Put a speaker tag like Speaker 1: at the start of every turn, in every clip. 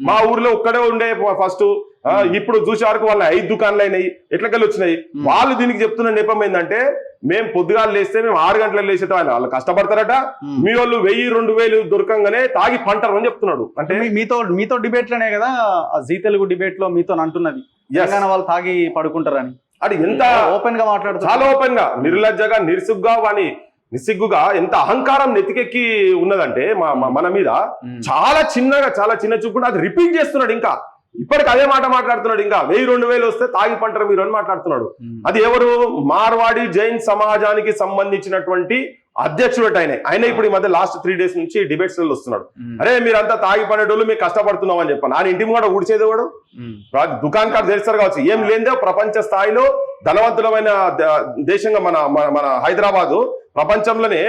Speaker 1: మా ఊర్లో ఒక్కడే ఉండే ఫస్ట్ ఇప్పుడు చూసే వరకు వాళ్ళ 5 దుకాణాలు అయినాయి, ఎట్లకెళ్ళి వచ్చినాయి. వాళ్ళు దీనికి చెప్తున్న నెపం ఏంటంటే మేము పొద్దుగాలు లేస్తే మేము 6 గంటలకు లేచేట వాళ్ళు కష్టపడతారట, మీ వాళ్ళు 1000-2000 దొరకంగానే తాగి పంటరు అని చెప్తున్నాడు. అంటే
Speaker 2: మీతో డిబేట్ లోనే కదా జీ తెలుగు డిబేట్ లో మీతో అంటున్నది తెలంగాణ వాళ్ళు తాగి పడుకుంటారని.
Speaker 1: అది ఎంత
Speaker 2: ఓపెన్ గా మాట్లాడుతారు,
Speaker 1: చాలా ఓపెన్ గా, నిర్లజ్జగా, నిస్సిగ్గుగా వాని నిస్సిగ్గుగా ఎంత అహంకారం నెత్తికెక్కి ఉన్నదంటే మన మీద చాలా చిన్న చూపుకుంటే అది రిపీట్ చేస్తున్నాడు. ఇంకా ఇప్పటికి అదే మాట మాట్లాడుతున్నాడు. ఇంకా 1000-2000 వస్తే తాగి పంటరు మీరు అని మాట్లాడుతున్నాడు. అది ఎవరు? మార్వాడి జైన్ సమాజానికి సంబంధించినటువంటి అధ్యక్షుడు ఆయన ఇప్పుడు ఈ మధ్య లాస్ట్ 3 days నుంచి డిబేట్స్ లో వస్తున్నాడు. అరే మీరంతా తాగి పడేటోళ్ళు మీకు కష్టపడుతున్నాం అని చెప్పాను. ఆయన ఇంటి కూడా ఊడ్చేది వాడు దుకాణం కాడ తెలుస్తారు కావచ్చు. ఏం లేదే ప్రపంచ స్థాయిలో ధనవంతులమైన దేశంగా మన హైదరాబాదు ప్రపంచంలోనే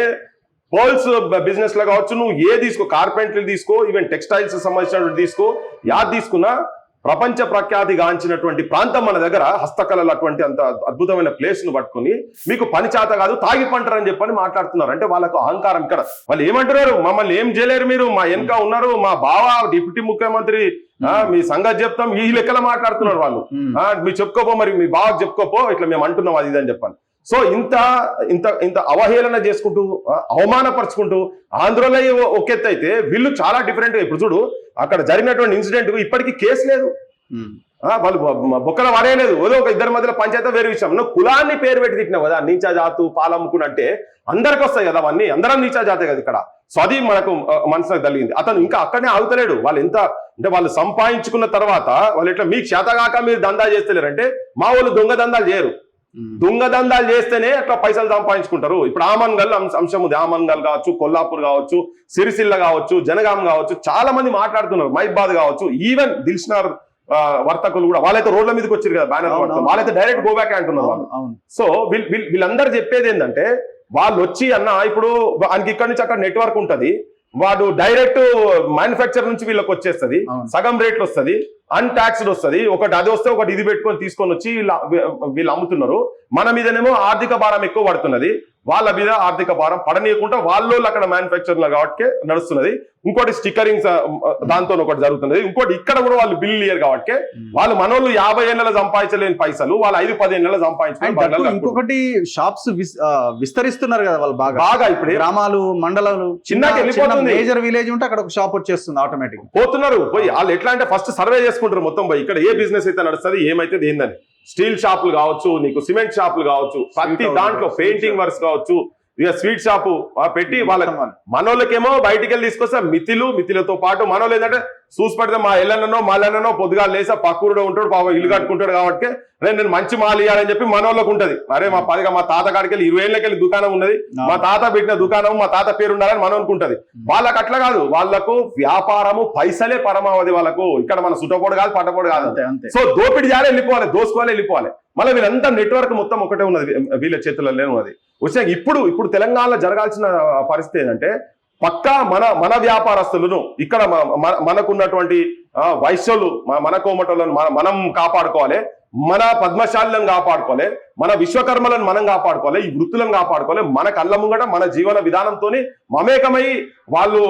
Speaker 1: హోల్స్ బిజినెస్ లో కావచ్చు, నువ్వు తీసుకో, కార్పెంటరీ తీసుకో, ఈవెన్ టెక్స్టైల్స్ సంబంధించినటువంటి తీసుకో, తీసుకున్నా ప్రపంచ ప్రఖ్యాతి గాంచినటువంటి ప్రాంతం మన దగ్గర. హస్తకళలు అటువంటి అంత అద్భుతమైన ప్లేస్ ను పట్టుకుని మీకు పని చేత కాదు తాగి పంటరు అని చెప్పని మాట్లాడుతున్నారు. అంటే వాళ్ళకు అహంకారం. ఇక్కడ వాళ్ళు ఏమంటున్నారు? మమ్మల్ని ఏం చేయలేరు, మీరు మా వెనక ఉన్నారు, మా బావ డిప్యూటీ ముఖ్యమంత్రి, మీ సంగతి చెప్తాం, ఈ లెక్కలో మాట్లాడుతున్నారు వాళ్ళు. మీరు చెప్పుకోపో, మరి మీ బావకు చెప్పుకోపో, ఇట్లా మేము అంటున్నాం అది అని చెప్పాను. సో ఇంత ఇంత ఇంత అవహేళన చేసుకుంటూ, అవమానపరుచుకుంటూ ఆంధ్రలో ఒక ఎత్తు అయితే వీళ్ళు చాలా డిఫరెంట్ గా. ఇప్పుడు చూడు, అక్కడ జరిగినటువంటి ఇన్సిడెంట్ ఇప్పటికీ కేసు లేదు, వాళ్ళు బొక్కల వారేయలేదు. ఏదో ఒక ఇద్దరి మధ్యలో పంచాయతీ వేరే విషయం. నువ్వు కులాన్ని పేరు పెట్టి తిట్టినావు కదా, నీచా జాతు పాలమ్ముకున్నట్టే అందరికి వస్తాయి కదా అవన్నీ, అందరం నీచా జాతే కదా ఇక్కడ. సో అది మనకు మనసుకు కలిగింది. అతను ఇంకా అక్కడనే ఆగుతలేడు. వాళ్ళు ఎంత అంటే వాళ్ళు సంపాదించుకున్న తర్వాత వాళ్ళు ఎట్లా మీకు చేతగాక మీరు దందాలు చేస్తలేరు అంటే, మా వాళ్ళు దొంగ దందాలు చేయరు. దొంగ దందాలు చేస్తేనే అట్లా పైసలు సంపాదించుకుంటారు. ఇప్పుడు ఆమన్గల్ అంశం ఉంది. ఆమన్గల్ కావచ్చు, కొల్లాపూర్ కావచ్చు, సిరిసిల్ల కావచ్చు, జనగాం కావచ్చు, చాలా మంది మాట్లాడుతున్నారు. మైబాద్ కావచ్చు, ఈవెన్ దిల్షనర్ వర్తకులు కూడా వాళ్ళైతే రోడ్ల మీదకి వచ్చారు కదా బ్యానర్ వర్తకులు, వాళ్ళైతే డైరెక్ట్ గో బ్యాక్ అంటున్నారు వాళ్ళు. సో వీళ్ళందరూ చెప్పేది ఏంటంటే, వాళ్ళు వచ్చి ఇప్పుడు ఆయనకి ఇక్కడ నుంచి అక్కడ నెట్వర్క్ ఉంటది, వాడు డైరెక్ట్ మ్యానుఫ్యాక్చర్ నుంచి వీళ్ళకి వచ్చేస్తుంది, సగం రేట్లు వస్తుంది, అన్టాక్స్డ్ వస్తుంది. ఒకటి అది వస్తే ఒకటి ఇది పెట్టుకొని తీసుకొని వచ్చి వీళ్ళు అమ్ముతున్నారు. మన మీదనేమో ఆర్థిక భారం ఎక్కువ పడుతున్నది, వాళ్ళ మీద ఆర్థిక భారం పడనీయకుండా వాళ్ళు అక్కడ మ్యానుఫ్యాక్చర్ కాబట్టి నడుస్తున్నది. ఇంకోటి స్టిక్కరింగ్స్ దాంతో ఒకటి జరుగుతున్నది. ఇంకోటి ఇక్కడ కూడా వాళ్ళు బిల్లు ఇయ్యరు కాబట్టి వాళ్ళు మనోళ్ళు 50 ఏళ్ళలో సంపాదించలేని పైసలు వాళ్ళు 5-10 ఏళ్ళలో సంపాదించారు.
Speaker 2: ఇంకొకటి షాప్స్ విస్తరిస్తున్నారు కదా వాళ్ళు బాగా. ఇప్పుడు గ్రామాలు, మండలాలు, చిన్న మేజర్ విలేజ్ ఉంటే అక్కడ ఒక షాప్ వచ్చేస్తుంది ఆటోమేటిక్.
Speaker 1: పోతున్నారు పోయి వాళ్ళు ఎట్లా అంటే ఫస్ట్ సర్వే చేసుకుంటారు మొత్తం పోయి ఇక్కడ ఏ బిజినెస్ అయితే నడుస్తుంది, ఏమైతే ఏందని. స్టీల్ షాపులు కావచ్చు, నీకు సిమెంట్ షాపులు కావచ్చు, ప్రతి దాంట్లో పెయింటింగ్ వర్క్స్ కావచ్చు, ఇక స్వీట్ షాపు పెట్టి వాళ్ళ మనోళ్ళకేమో బయటికి వెళ్ళి తీసుకొస్తే మితిలతో పాటు మనోళ్ళు ఏంటంటే చూసి పడితే మా ఎల్లన్ననో మల్లన్ననో పొద్దుగా లేసా పక్కూరులో ఉంటాడు, పాప ఇల్లు కట్టుకుంటాడు కాబట్టి నేను మంచి మాల్ ఇవ్వాలని చెప్పి మనోళ్ళకు ఉంటది. అరే మా తాత కాడికి వెళ్ళి 20 ఏళ్ళకి వెళ్ళి దుకాణం ఉన్నది, మా తాత పెట్టిన దుకాణం మా తాత పేరు ఉండాలని మనం అనుకుంటది. వాళ్ళకి అట్లా కాదు, వాళ్ళకు వ్యాపారము పైసలే పరమావధి. వాళ్ళకు ఇక్కడ మన సుటపోడు కాదు, పట్టపోడు కాదు. సో దోపిడి చేయాలి, వెళ్ళిపోవాలి, దోసుకోవాలి, వెళ్ళిపోవాలి. మళ్ళీ వీళ్ళంతా నెట్వర్క్ మొత్తం ఒకటే ఉన్నది, వీళ్ళ చేతుల్లో ఉన్నది. వచ్చాక ఇప్పుడు తెలంగాణలో జరగాల్సిన పరిస్థితి ఏంటంటే, పక్కా మన వ్యాపారస్తులను ఇక్కడ మనకున్నటువంటి వైశ్యులు, మన కోమటలను మనం కాపాడుకోవాలి, మన పద్మశాలను కాపాడుకోవాలి, మన విశ్వకర్మలను మనం కాపాడుకోవాలి, ఈ వృత్తులను కాపాడుకోవాలి. మన కళ్ళ ముంగట మన జీవన విధానంతో మమేకమై వాళ్ళు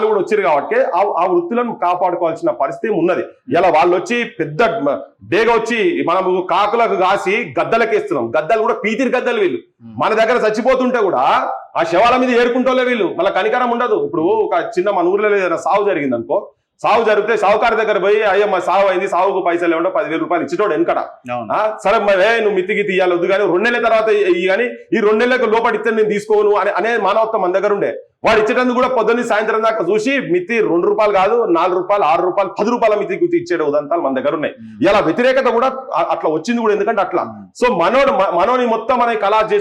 Speaker 1: కూడా వచ్చారు కాబట్టి ఆ వృత్తులను కాపాడుకోవాల్సిన పరిస్థితి ఉన్నది. ఇలా వాళ్ళు వచ్చి పెద్ద డేగా వచ్చి మనము కాకులకు కాసి గద్దలకేస్తున్నాం. గద్దలు కూడా పీతిరి గద్దలు వీళ్ళు. మన దగ్గర చచ్చిపోతుంటే కూడా ఆ శవాల మీద ఏరుకుంటోలే వీళ్ళు. మళ్ళీ కనికరం ఉండదు. ఇప్పుడు ఒక చిన్న మన ఊర్లో ఏదైనా సాగు జరిగింది అనుకో, సాగు జరిగితే సావుకారి దగ్గర పోయి అయ్యా మా సాగు అయింది, సాగుకు పైసలు ఏమంటే 10,000 రూపాయలు ఇచ్చేటోడు వెనకట. సరే నువ్వు మిత్తికి తీయాలి వద్దు కానీ 2 నెలల తర్వాత ఇవి కానీ ఈ 2 నెలలకు లోపడితే నేను తీసుకోను అనే మానవత్వం మన దగ్గర ఉండే. వాడు ఇచ్చేటందుకు కూడా పొద్దున్న సాయంత్రం దాకా చూసి మిత్తి 2 రూపాయలు కాదు, 4 రూపాయలు, 6 రూపాయలు, 10 రూపాయల మిత్తికి ఇచ్చేట ఉదంతాలు మన దగ్గర ఉన్నాయి. ఇలా వ్యతిరేకత కూడా అట్లా వచ్చింది కూడా. ఎందుకంటే అట్లా సో మనోని మొత్తం మనకి కళా చేసి